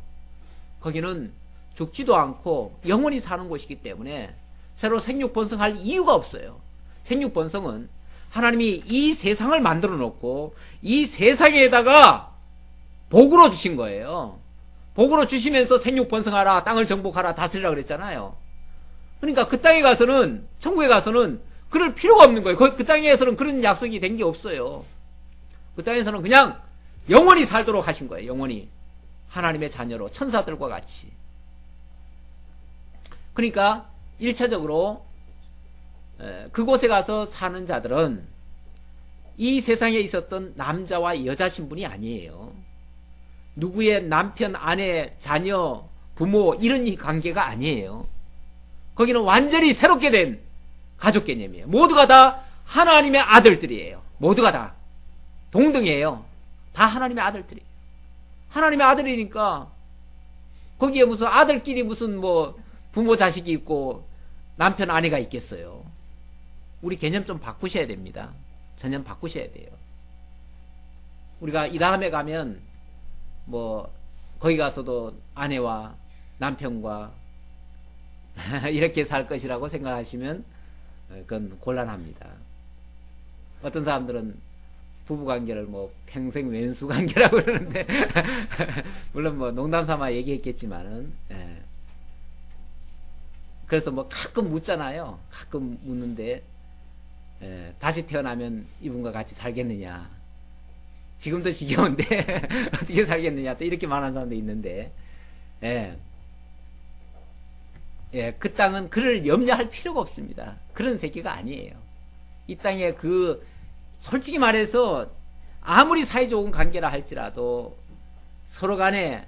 거기는 죽지도 않고 영원히 사는 곳이기 때문에 새로 생육번성할 이유가 없어요. 생육번성은 하나님이 이 세상을 만들어 놓고 이 세상에다가 복으로 주신 거예요. 복으로 주시면서 생육번성하라, 땅을 정복하라, 다스리라 그랬잖아요. 그러니까 그 땅에 가서는, 천국에 가서는 그럴 필요가 없는 거예요. 그 땅에서는 그런 약속이 된 게 없어요. 그 땅에서는 그냥 영원히 살도록 하신 거예요. 영원히 하나님의 자녀로 천사들과 같이. 그러니까 1차적으로 그곳에 가서 사는 자들은 이 세상에 있었던 남자와 여자 신분이 아니에요. 누구의 남편, 아내, 자녀, 부모 이런 관계가 아니에요. 거기는 완전히 새롭게 된 가족 개념이에요. 모두가 다 하나님의 아들들이에요. 모두가 다 동등이에요. 다 하나님의 아들들이에요. 하나님의 아들이니까 거기에 무슨 아들끼리 무슨 뭐 부모 자식이 있고 남편 아내가 있겠어요. 우리 개념 좀 바꾸셔야 됩니다. 전혀 바꾸셔야 돼요. 우리가 이 다음에 가면 뭐 거기 가서도 아내와 남편과 이렇게 살 것이라고 생각하시면 그건 곤란합니다. 어떤 사람들은 부부관계를 뭐 평생 왼수관계라고 그러는데 물론 뭐 농담삼아 얘기했겠지만은 그래서 뭐 가끔 묻잖아요. 가끔 묻는데 다시 태어나면 이분과 같이 살겠느냐, 지금도 지겨운데 어떻게 살겠느냐, 또 이렇게 말하는 사람도 있는데 그 땅은 그를 염려할 필요가 없습니다. 그런 세계가 아니에요. 이 땅에 그 솔직히 말해서 아무리 사이좋은 관계라 할지라도 서로 간에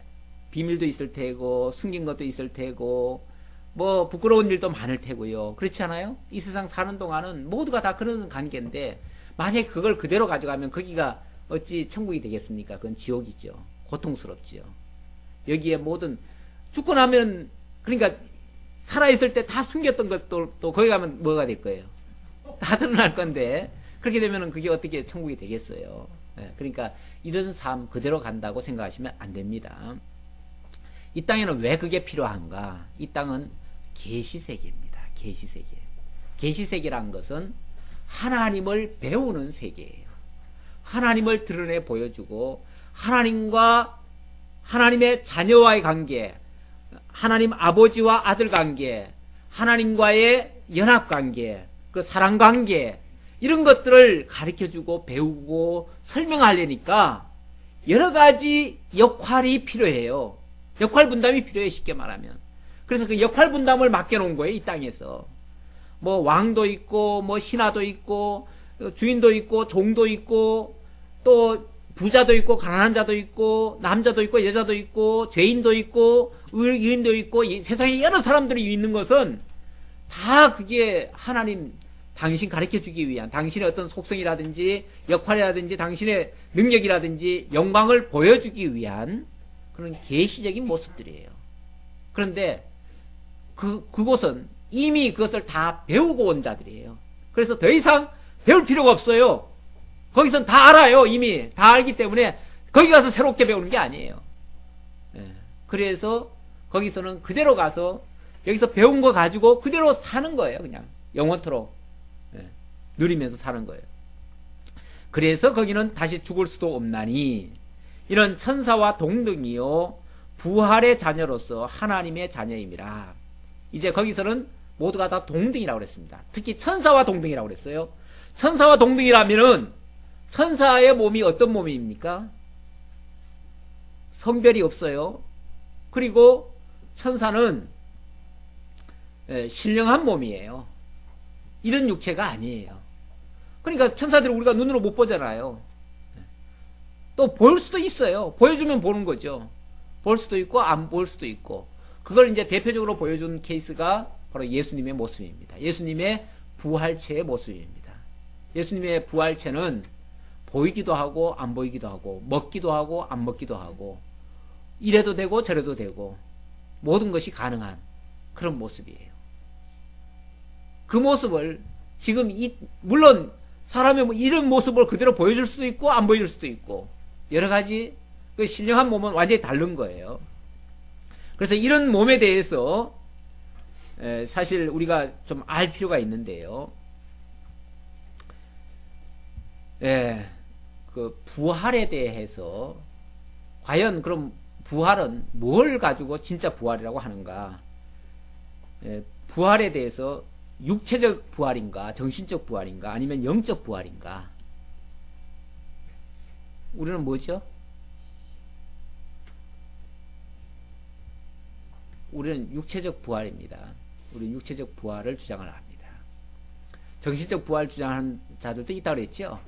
비밀도 있을 테고 숨긴 것도 있을 테고 뭐 부끄러운 일도 많을 테고요. 그렇지 않아요? 이 세상 사는 동안은 모두가 다 그런 관계인데 만약에 그걸 그대로 가져가면 거기가 어찌 천국이 되겠습니까? 그건 지옥이죠. 고통스럽지요. 여기에 모든 죽고 나면 그러니까 살아있을 때 다 숨겼던 것도 또 거기 가면 뭐가 될 거예요? 다 드러날 건데 그렇게 되면은 그게 어떻게 천국이 되겠어요? 그러니까 이런 삶 그대로 간다고 생각하시면 안 됩니다. 이 땅에는 왜 그게 필요한가? 이 땅은 계시세계입니다. 계시세계. 계시세계란 것은 하나님을 배우는 세계예요. 하나님을 드러내 보여주고 하나님과 하나님의 자녀와의 관계, 하나님 아버지와 아들 관계, 하나님과의 연합관계, 그 사랑관계, 이런 것들을 가르쳐주고 배우고 설명하려니까 여러 가지 역할이 필요해요. 역할 분담이 필요해, 쉽게 말하면. 그래서 그 역할 분담을 맡겨놓은 거예요, 이 땅에서. 뭐 왕도 있고, 뭐 신하도 있고, 주인도 있고, 종도 있고, 또 부자도 있고, 가난한 자도 있고, 남자도 있고, 여자도 있고, 죄인도 있고, 의인도 있고, 세상에 여러 사람들이 있는 것은 다 그게 하나님 당신 가르쳐주기 위한, 당신의 어떤 속성이라든지 역할이라든지 당신의 능력이라든지 영광을 보여주기 위한 그런 계시적인 모습들이에요. 그런데 그곳은 이미 그것을 다 배우고 온 자들이에요. 그래서 더 이상 배울 필요가 없어요. 거기선 다 알아요. 이미 다 알기 때문에 거기 가서 새롭게 배우는 게 아니에요. 그래서 거기서는 그대로 가서 여기서 배운 거 가지고 그대로 사는 거예요. 그냥 영원토록 누리면서 사는 거예요. 그래서 거기는 다시 죽을 수도 없나니 이런 천사와 동등이요 부활의 자녀로서 하나님의 자녀임이라. 이제 거기서는 모두가 다 동등이라고 그랬습니다. 특히 천사와 동등이라고 그랬어요. 천사와 동등이라면은 천사의 몸이 어떤 몸입니까? 성별이 없어요. 그리고 천사는 신령한 몸이에요. 이런 육체가 아니에요. 그러니까 천사들을 우리가 눈으로 못 보잖아요. 또 볼 수도 있어요. 보여주면 보는 거죠. 볼 수도 있고 안 볼 수도 있고. 그걸 이제 대표적으로 보여준 케이스가 바로 예수님의 모습입니다. 예수님의 부활체의 모습입니다. 예수님의 부활체는 보이기도 하고 안 보이기도 하고 먹기도 하고 안 먹기도 하고 이래도 되고 저래도 되고 모든 것이 가능한 그런 모습이에요. 그 모습을 지금 물론 사람의 이런 모습을 그대로 보여줄 수도 있고 안 보여줄 수도 있고 여러 가지 그 신령한 몸은 완전히 다른 거예요. 그래서 이런 몸에 대해서 사실 우리가 좀 알 필요가 있는데요. 그 부활에 대해서 과연 그럼 부활은 뭘 가지고 진짜 부활이라고 하는가? 부활에 대해서 육체적 부활인가, 정신적 부활인가, 아니면 영적 부활인가? 우리는 뭐죠? 우리는 육체적 부활입니다. 우리는 육체적 부활을 주장을 합니다. 정신적 부활 주장하는 자들도 있다고 그랬죠?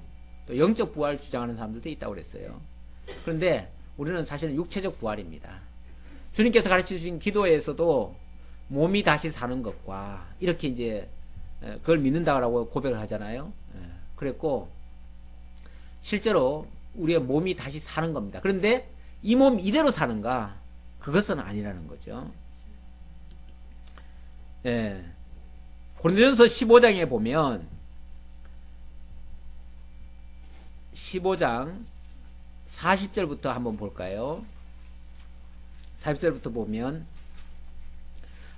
또 영적 부활 주장하는 사람들도 있다고 그랬어요. 그런데 우리는 사실은 육체적 부활입니다. 주님께서 가르쳐 주신 기도에서도 몸이 다시 사는 것과 이렇게 이제 그걸 믿는다고 고백을 하잖아요. 그랬고 실제로 우리의 몸이 다시 사는 겁니다. 그런데 이 몸 이대로 사는가? 그것은 아니라는 거죠. 고린도전서 15장에 보면 15장 40절부터 한번 볼까요? 40절부터 보면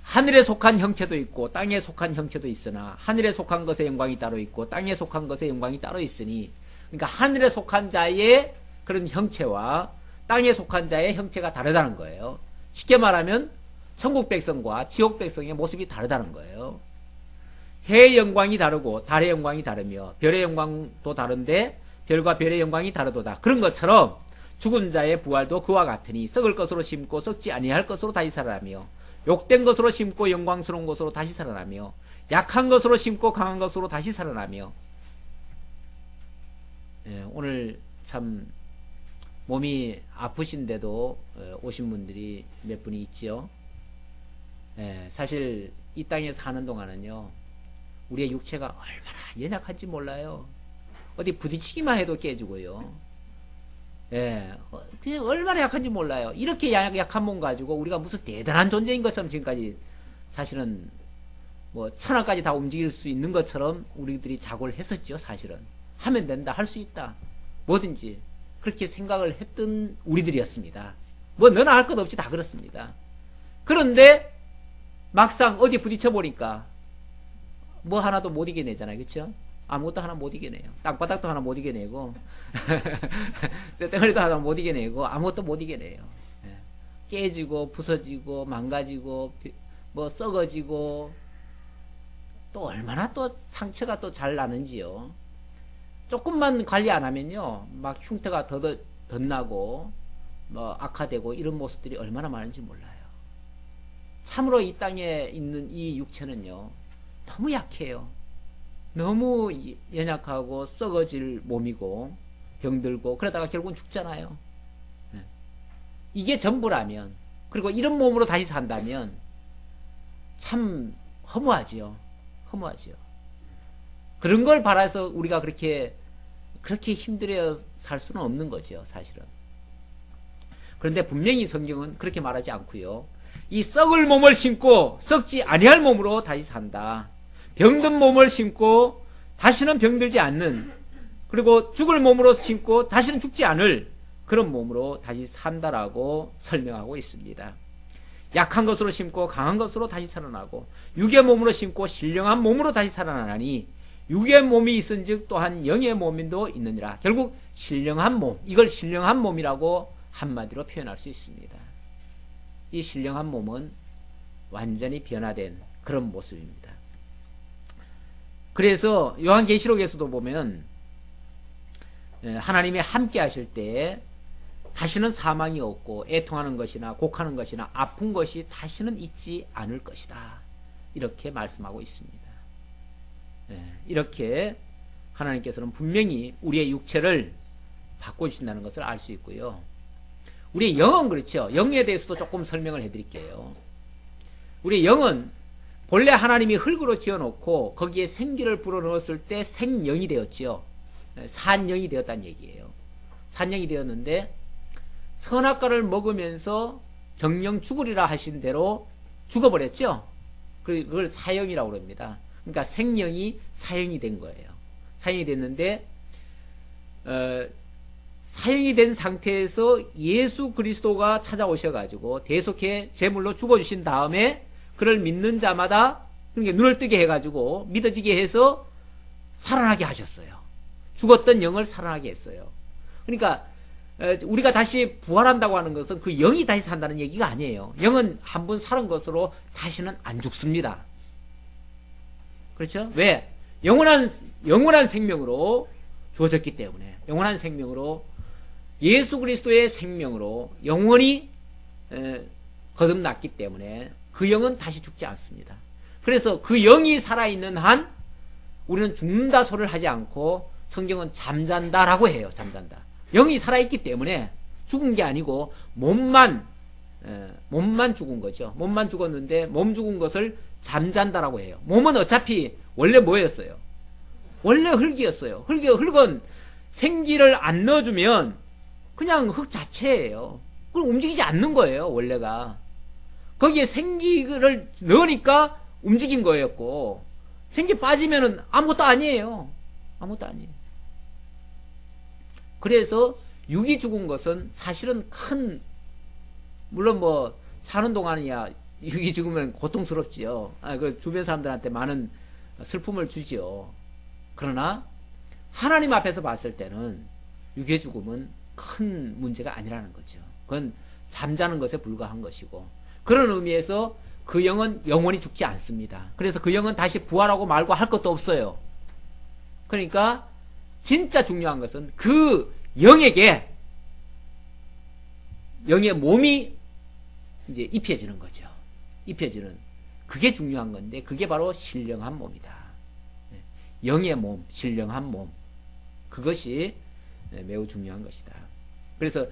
하늘에 속한 형체도 있고 땅에 속한 형체도 있으나 하늘에 속한 것의 영광이 따로 있고 땅에 속한 것의 영광이 따로 있으니, 그러니까 하늘에 속한 자의 그런 형체와 땅에 속한 자의 형체가 다르다는 거예요. 쉽게 말하면 천국 백성과 지옥 백성의 모습이 다르다는 거예요. 해의 영광이 다르고 달의 영광이 다르며 별의 영광도 다른데 별과 별의 영광이 다르도다. 그런 것처럼 죽은 자의 부활도 그와 같으니 썩을 것으로 심고 썩지 아니할 것으로 다시 살아나며 욕된 것으로 심고 영광스러운 것으로 다시 살아나며 약한 것으로 심고 강한 것으로 다시 살아나며. 오늘 참 몸이 아프신데도 오신 분들이 몇 분이 있지요. 사실 이 땅에 사는 동안은요 우리의 육체가 얼마나 연약한지 몰라요. 어디 부딪히기만 해도 깨지고요. 그냥 얼마나 약한지 몰라요. 이렇게 약한 몸 가지고 우리가 무슨 대단한 존재인 것처럼 지금까지 사실은 뭐 천하까지 다 움직일 수 있는 것처럼 우리들이 자고를 했었죠. 사실은 하면 된다, 할 수 있다, 뭐든지 그렇게 생각을 했던 우리들이었습니다. 뭐 너나 할 것 없이 다 그렇습니다. 그런데 막상 어디 부딪혀 보니까 뭐 하나도 못 이겨내잖아요. 그렇죠? 아무것도 하나 못 이겨내요. 땅바닥도 하나 못 이겨내고 떼덩어리도 하나 못 이겨내고 아무것도 못 이겨내요. 깨지고 부서지고 망가지고 뭐 썩어지고 또 얼마나 또 상처가 또 잘 나는지요. 조금만 관리 안 하면요, 막 흉터가 덧나고 뭐 악화되고 이런 모습들이 얼마나 많은지 몰라요. 참으로 이 땅에 있는 이 육체는요, 너무 약해요. 너무 연약하고 썩어질 몸이고 병들고 그러다가 결국은 죽잖아요. 이게 전부라면, 그리고 이런 몸으로 다시 산다면 참 허무하지요. 허무하지요. 그런 걸 바라서 우리가 그렇게 힘들어 살 수는 없는 거죠, 사실은. 그런데 분명히 성경은 그렇게 말하지 않고요. 이 썩을 몸을 신고 썩지 아니할 몸으로 다시 산다. 병든 몸을 신고 다시는 병들지 않는, 그리고 죽을 몸으로 신고 다시는 죽지 않을 그런 몸으로 다시 산다라고 설명하고 있습니다. 약한 것으로 심고 강한 것으로 다시 살아나고, 육의 몸으로 심고 신령한 몸으로 다시 살아나니 육의 몸이 있은즉 또한 영의 몸도 있느니라. 결국 신령한 몸, 이걸 신령한 몸이라고 한마디로 표현할 수 있습니다. 이 신령한 몸은 완전히 변화된 그런 모습입니다. 그래서 요한계시록에서도 보면 하나님이 함께 하실 때 다시는 사망이 없고 애통하는 것이나 곡하는 것이나 아픈 것이 다시는 있지 않을 것이다, 이렇게 말씀하고 있습니다. 이렇게 하나님께서는 분명히 우리의 육체를 바꿔주신다는 것을 알 수 있고요. 우리의 영은 그렇죠. 영에 대해서도 조금 설명을 해드릴게요. 우리의 영은 본래 하나님이 흙으로 지어놓고 거기에 생기를 불어넣었을 때 생영이 되었지요. 산영이 되었다는 얘기예요. 산영이 되었는데 선악과를 먹으면서 정령 죽으리라 하신 대로 죽어버렸죠. 그걸 사형이라고 그럽니다. 그러니까 생명이 사형이 된 거예요. 사형이 됐는데 사형이 된 상태에서 예수 그리스도가 찾아오셔가지고 대속해 제물로 죽어주신 다음에 그를 믿는 자마다 그러니까 눈을 뜨게 해가지고 믿어지게 해서 살아나게 하셨어요. 죽었던 영을 살아나게 했어요. 그러니까 우리가 다시 부활한다고 하는 것은 그 영이 다시 산다는 얘기가 아니에요. 영은 한 번 살은 것으로 다시는 안 죽습니다. 그렇죠? 왜? 영원한 생명으로 주어졌기 때문에, 영원한 생명으로, 예수 그리스도의 생명으로 영원히 거듭났기 때문에 그 영은 다시 죽지 않습니다. 그래서 그 영이 살아있는 한 우리는 죽는다 소리를 하지 않고 성경은 잠잔다라고 해요. 잠잔다. 영이 살아있기 때문에 죽은 게 아니고 몸만 죽은 거죠. 몸만 죽었는데 몸 죽은 것을 잠잔다라고 해요. 몸은 어차피 원래 뭐였어요? 원래 흙이었어요. 흙은 생기를 안 넣어주면 그냥 흙 자체예요. 그럼 움직이지 않는 거예요, 원래가. 거기에 생기를 넣으니까 움직인 거였고, 생기 빠지면은 아무것도 아니에요. 아무것도 아니에요. 그래서 육이 죽은 것은 사실은 물론 뭐 사는 동안이야 육이 죽으면 고통스럽지요. 그 주변 사람들한테 많은 슬픔을 주지요. 그러나 하나님 앞에서 봤을 때는 육의 죽음은 큰 문제가 아니라는 거죠. 그건 잠자는 것에 불과한 것이고, 그런 의미에서 그 영은 영원히 죽지 않습니다. 그래서 그 영은 다시 부활하고 말고 할 것도 없어요. 그러니까 진짜 중요한 것은 그 영에게 영의 몸이 이제 입혀지는 거죠. 입혀지는, 그게 중요한 건데 그게 바로 신령한 몸이다. 영의 몸, 신령한 몸, 그것이 매우 중요한 것이다. 그래서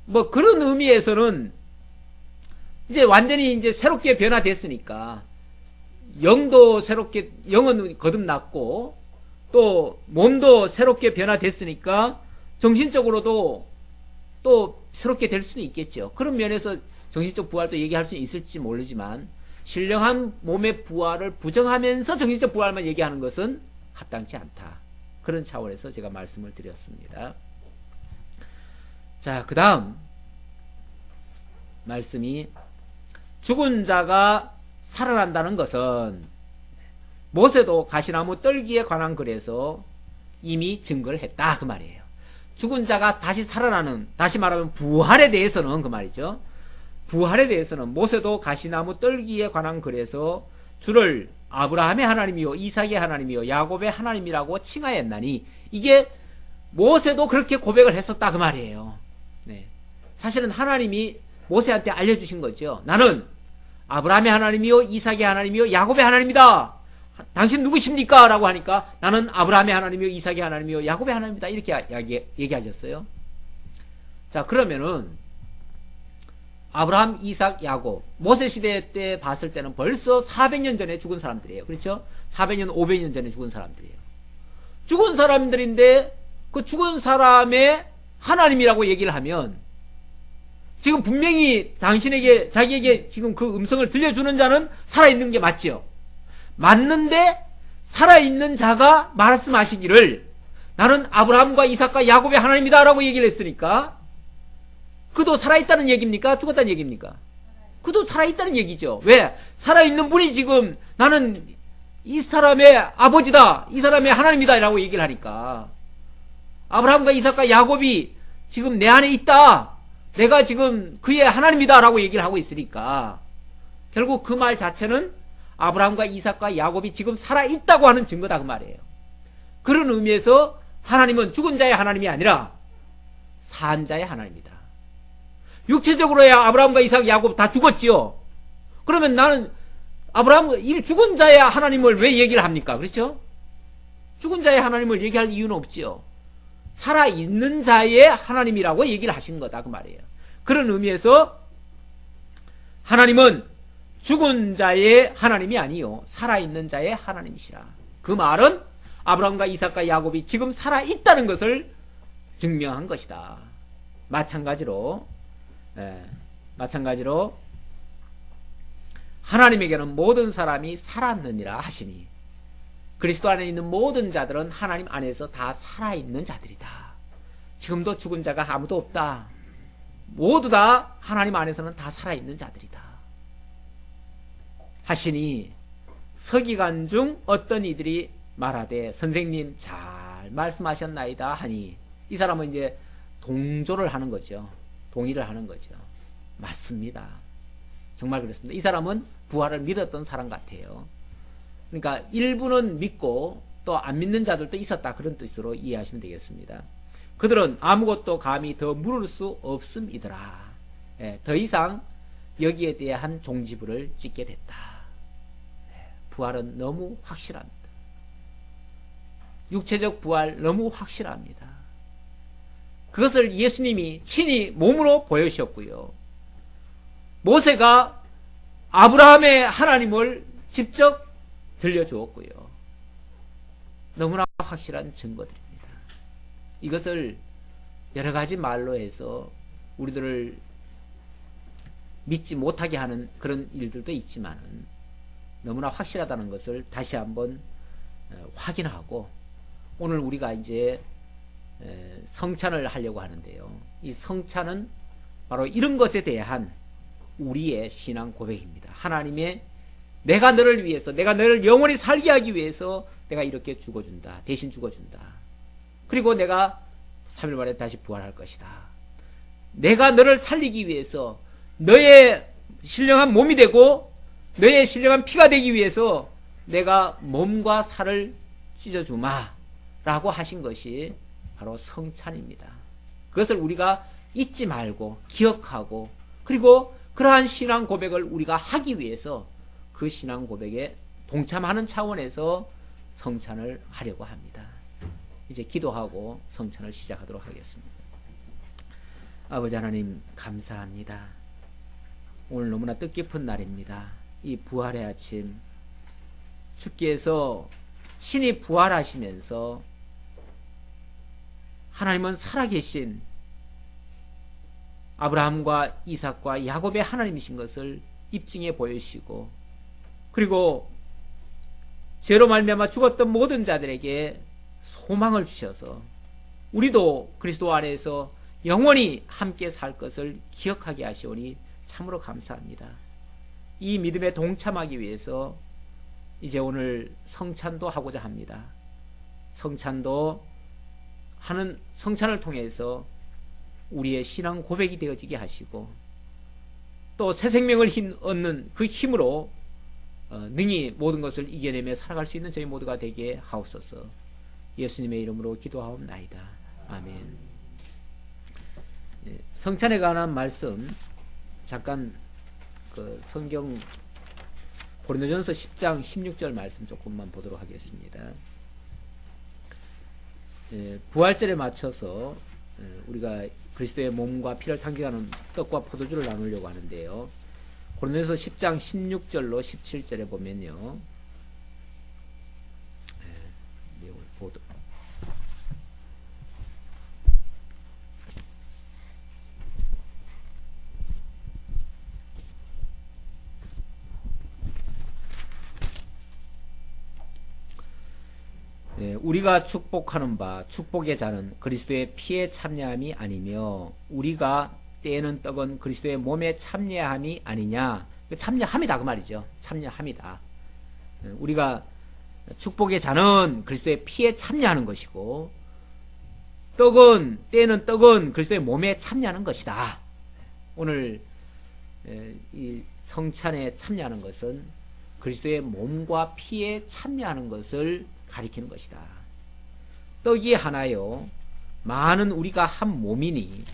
뭐 그런 의미에서는 이제 완전히 이제 새롭게 변화됐으니까 영도 새롭게, 영은 거듭났고 또 몸도 새롭게 변화됐으니까 정신적으로도 또 새롭게 될 수는 있겠죠. 그런 면에서 정신적 부활도 얘기할 수는 있을지 모르지만 신령한 몸의 부활을 부정하면서 정신적 부활만 얘기하는 것은 합당치 않다. 그런 차원에서 제가 말씀을 드렸습니다. 자, 그 다음 말씀이 죽은 자가 살아난다는 것은 모세도 가시나무 떨기에 관한 글에서 이미 증거를 했다, 그 말이에요. 죽은 자가 다시 살아나는, 다시 말하면 부활에 대해서는 그 말이죠. 부활에 대해서는 모세도 가시나무 떨기에 관한 글에서 주를 아브라함의 하나님이요 이삭의 하나님이요 야곱의 하나님이라고 칭하였나니, 이게 모세도 그렇게 고백을 했었다 그 말이에요. 네. 사실은 하나님이 모세한테 알려주신 거죠. 나는 아브라함의 하나님이요 이삭의 하나님이요 야곱의 하나님이다. 당신 누구십니까? 라고 하니까 나는 아브라함의 하나님이요 이삭의 하나님이요 야곱의 하나님이다, 이렇게 얘기하셨어요. 자, 그러면은 아브라함, 이삭, 야곱, 모세 시대 때 봤을 때는 벌써 400년 전에 죽은 사람들이에요. 그렇죠? 400년, 500년 전에 죽은 사람들이에요. 죽은 사람들인데 그 죽은 사람의 하나님이라고 얘기를 하면, 지금 분명히 당신에게, 자기에게 지금 그 음성을 들려주는 자는 살아있는 게 맞지요. 맞는데 살아있는 자가 말씀하시기를 나는 아브라함과 이삭과 야곱의 하나님이다 라고 얘기를 했으니까, 그도 살아있다는 얘기입니까? 죽었다는 얘기입니까? 그도 살아있다는 얘기죠. 왜? 살아있는 분이 지금 나는 이 사람의 아버지다, 이 사람의 하나님이다 라고 얘기를 하니까, 아브라함과 이삭과 야곱이 지금 내 안에 있다, 내가 지금 그의 하나님이다 라고 얘기를 하고 있으니까, 결국 그 말 자체는 아브라함과 이삭과 야곱이 지금 살아있다고 하는 증거다 그 말이에요. 그런 의미에서 하나님은 죽은 자의 하나님이 아니라 산 자의 하나님이다. 육체적으로야 아브라함과 이삭, 야곱 다 죽었지요. 그러면 나는 이 죽은 자의 하나님을 왜 얘기를 합니까? 그렇죠? 죽은 자의 하나님을 얘기할 이유는 없지요. 살아있는 자의 하나님이라고 얘기를 하신 거다 그 말이에요. 그런 의미에서 하나님은 죽은 자의 하나님이 아니요 살아있는 자의 하나님이시라. 그 말은 아브라함과 이삭과 야곱이 지금 살아있다는 것을 증명한 것이다. 마찬가지로 하나님에게는 모든 사람이 살았느니라 하시니, 그리스도 안에 있는 모든 자들은 하나님 안에서 다 살아있는 자들이다. 지금도 죽은 자가 아무도 없다. 모두 다 하나님 안에서는 다 살아있는 자들이다 하시니, 서기관 중 어떤 이들이 말하되 선생님 잘 말씀하셨나이다 하니, 이 사람은 이제 동조를 하는 거죠. 동의를 하는 거죠. 맞습니다. 정말 그렇습니다. 이 사람은 부활을 믿었던 사람 같아요. 그러니까 일부는 믿고 또 안 믿는 자들도 있었다, 그런 뜻으로 이해하시면 되겠습니다. 그들은 아무것도 감히 더 물을 수 없음이더라. 더 이상 여기에 대한 종지부를 찍게 됐다. 부활은 너무 확실합니다. 육체적 부활 너무 확실합니다. 그것을 예수님이 친히 몸으로 보여주셨고요. 모세가 아브라함의 하나님을 직접 들려주었고요. 너무나 확실한 증거들입니다. 이것을 여러 가지 말로 해서 우리들을 믿지 못하게 하는 그런 일들도 있지만, 너무나 확실하다는 것을 다시 한번 확인하고, 오늘 우리가 이제 성찬을 하려고 하는데요. 이 성찬은 바로 이런 것에 대한 우리의 신앙 고백입니다. 하나님의 내가 너를 위해서, 내가 너를 영원히 살게 하기 위해서 내가 이렇게 죽어준다, 대신 죽어준다. 그리고 내가 3일 만에 다시 부활할 것이다. 내가 너를 살리기 위해서, 너의 신령한 몸이 되고 너의 신령한 피가 되기 위해서 내가 몸과 살을 찢어주마 라고 하신 것이 바로 성찬입니다. 그것을 우리가 잊지 말고 기억하고, 그리고 그러한 신앙 고백을 우리가 하기 위해서 그 신앙 고백에 동참하는 차원에서 성찬을 하려고 합니다. 이제 기도하고 성찬을 시작하도록 하겠습니다. 아버지 하나님, 감사합니다. 오늘 너무나 뜻깊은 날입니다. 이 부활의 아침, 주께서 신이 부활하시면서 하나님은 살아계신 아브라함과 이삭과 야곱의 하나님이신 것을 입증해 보이시고, 그리고 죄로 말미암아 죽었던 모든 자들에게 소망을 주셔서 우리도 그리스도 안에서 영원히 함께 살 것을 기억하게 하시오니 참으로 감사합니다. 이 믿음에 동참하기 위해서 이제 오늘 성찬도 하고자 합니다. 성찬도 하는 성찬을 통해서 우리의 신앙 고백이 되어지게 하시고, 또 새 생명을 얻는 그 힘으로 능히 모든 것을 이겨내며 살아갈 수 있는 저희 모두가 되게 하옵소서. 예수님의 이름으로 기도하옵나이다. 아멘. 성찬에 관한 말씀 잠깐 그 성경 고린도전서 10장 16절 말씀 조금만 보도록 하겠습니다. 부활절에 맞춰서 우리가 그리스도의 몸과 피를 상징하는 떡과 포도주를 나누려고 하는데요. 고린도전서 10장 16절로 17절에 보면요. 내용을 보도. 우리가 축복하는 바 축복의 자는 그리스도의 피에 참여함이 아니며 우리가 떼는 떡은 그리스도의 몸에 참여함이 아니냐. 참여함이다 그 말이죠. 참여함이다. 우리가 축복의 자는 그리스도의 피에 참여하는 것이고 떼는 떡은 그리스도의 몸에 참여하는 것이다. 오늘 이 성찬에 참여하는 것은 그리스도의 몸과 피에 참여하는 것을 가리키는 것이다. 떡이 하나요 많은 우리가 한 몸이니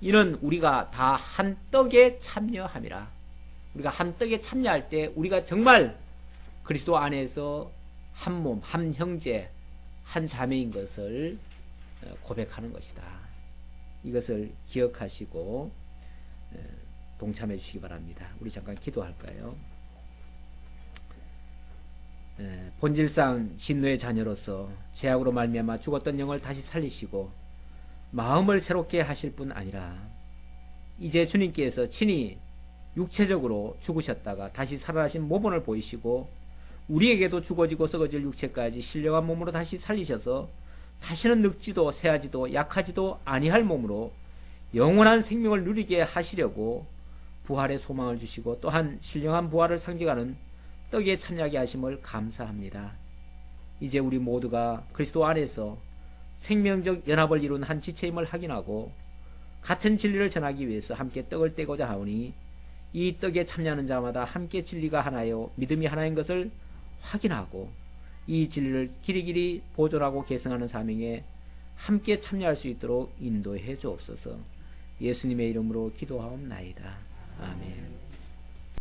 이는 우리가 다 한 떡에 참여함이라. 우리가 한 떡에 참여할 때 우리가 정말 그리스도 안에서 한 몸, 한 형제, 한 자매인 것을 고백하는 것이다. 이것을 기억하시고 동참해 주시기 바랍니다. 우리 잠깐 기도할까요? 본질상 진노의 자녀로서 죄악으로 말미암아 죽었던 영을 다시 살리시고 마음을 새롭게 하실 뿐 아니라 이제 주님께서 친히 육체적으로 죽으셨다가 다시 살아나신 모본을 보이시고 우리에게도 죽어지고 썩어질 육체까지 신령한 몸으로 다시 살리셔서 다시는 늙지도 쇠하지도 약하지도 아니할 몸으로 영원한 생명을 누리게 하시려고 부활의 소망을 주시고 또한 신령한 부활을 상징하는 떡에 참여하게 하심을 감사합니다. 이제 우리 모두가 그리스도 안에서 생명적 연합을 이룬 한 지체임을 확인하고 같은 진리를 전하기 위해서 함께 떡을 떼고자 하오니 이 떡에 참여하는 자마다 함께 진리가 하나요 믿음이 하나인 것을 확인하고 이 진리를 길이길이 보존하고 계승하는 사명에 함께 참여할 수 있도록 인도해 주옵소서. 예수님의 이름으로 기도하옵나이다. 아멘.